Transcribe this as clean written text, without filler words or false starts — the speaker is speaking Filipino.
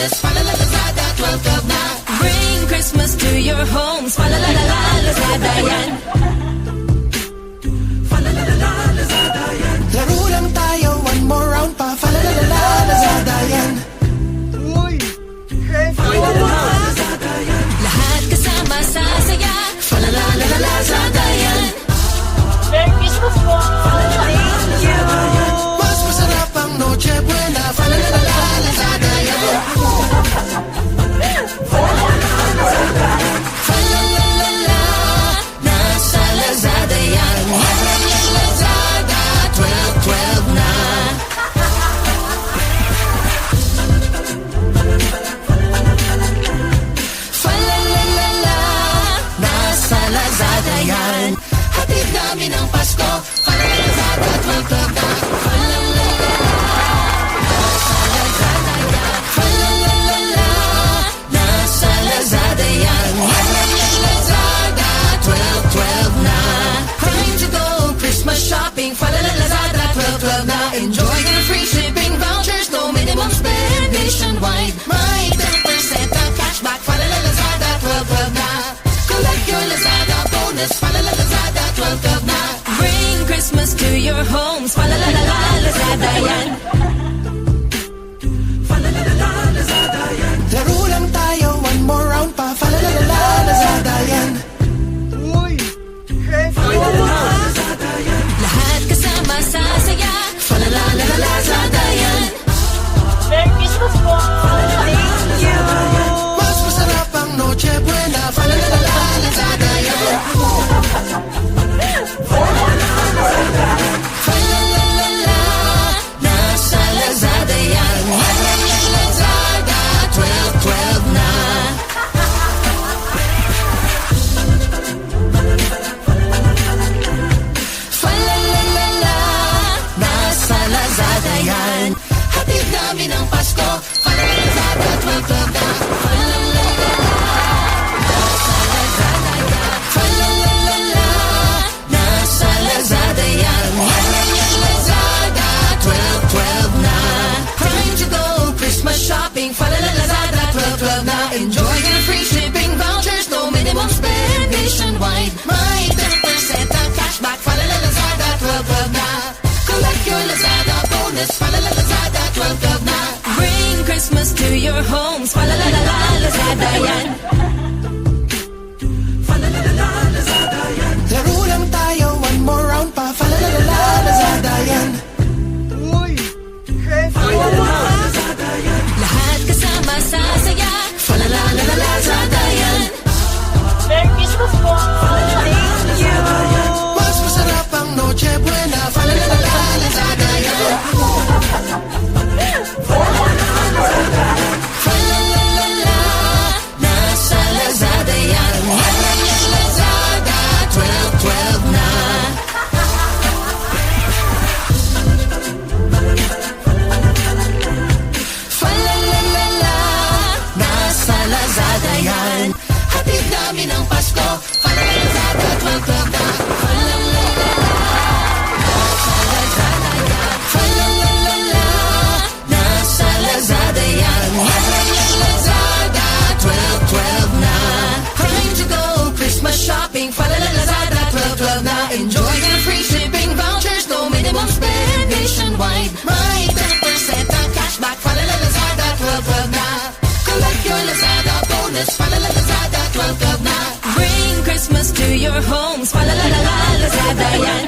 bonus. Fa la la Lazada, 12 na. Bring Christmas to your homes. Fa la la la la Lazada yan. Fa la la la Lazada yan. Laro lang tayo, one more round pa. Fa la la la Lazada yan. Uy! Hey, Fa la la la Lazada yan. Lahat kasama sa saya. Fa la la la Lazada yan. Merry Christmas po! Thank you! Mas masarap ang Noche Buena. Fa la la la Lazada yan. Fa la la la la, nasa Lazada yan. La la la Lazada, 12 na. Fa la la la la, nasa Lazada yan. Hatid namin ang Pasko. Fa la la Lazada, 12 na. Fa la la la la, nasa Lazada yan. Fa la la la la, nasa Lazada yan. La la la Lazada, 12 na. Time to go Christmas shopping. Fa la la Lazada, 12 na. Enjoy your free shipping vouchers, no minimum spend nationwide. My 10% of cashback. Fa la la Lazada, 12 na. Collect your Lazada bonus. Fa la la Lazada, 12 na. Bring Christmas to your homes. Fa la la la Lazada yan. Fa la la la Lazada yan. Laro lang tayo, one more round pa. Fa la la la Lazada yan. Uy! Hey, Fa la la la Lazada yan. Lahat kasama sa saya. Fa la la la Lazada yan. Merry Christmas po! Thank you! Mas masarap ang Noche Buena. Fa la la la Lazada yan. Fa la la la la, nasa Lazada yan. La la la Lazada, 12 na. Fa la la la la, nasa Lazada yan. Hatid namin ang Pasko. Fa la la Lazada, 12 na. Fa la la la la, nasa Lazada yan. Fa la la la la, nasa Lazada yan. La la la Lazada, 12 na. Time to go Christmas shopping. Fa la la Lazada, 12 na. Enjoy your free shipping vouchers, no minimum spend nationwide. My 10% of cashback. Fa la la Lazada, 12 na. Collect your Lazada bonus. Fa la la Lazada, 12 na. Bring Christmas to your homes. Fa la la la Lazada yan. Fa la la la Lazada yan. Laro lang tayo, one more round pa. Fa la la la Lazada yan. Uy! Hey, Fa la la la Lazada yan. Lahat kasama sa saya. Fa la la la Lazada yan. Merry Christmas po! Thank you! Mas masarap ang Noche Buena. Fa la la la Lazada yan. Fa la la la la, nasa Lazada yan. La la la Lazada, 12 na. Fa la la la la, nasa Lazada yan. Hatid namin ang Pasko. Fa la la Lazada, 12 na. Fa la la la la, nasa Lazada yan. Fa la la la la, nasa Lazada yan. La la la Lazada, 12 na. Time to go Christmas shopping. Fa la la Lazada, 12 na. Enjoy your free shipping vouchers, no minimum spend nationwide. My 10% of cashback. Fa la la Lazada, 12 na. Collect your Lazada bonus. Fa la la Lazada, 12 na. Bring Christmas to your homes. Fa la la la Lazada yan.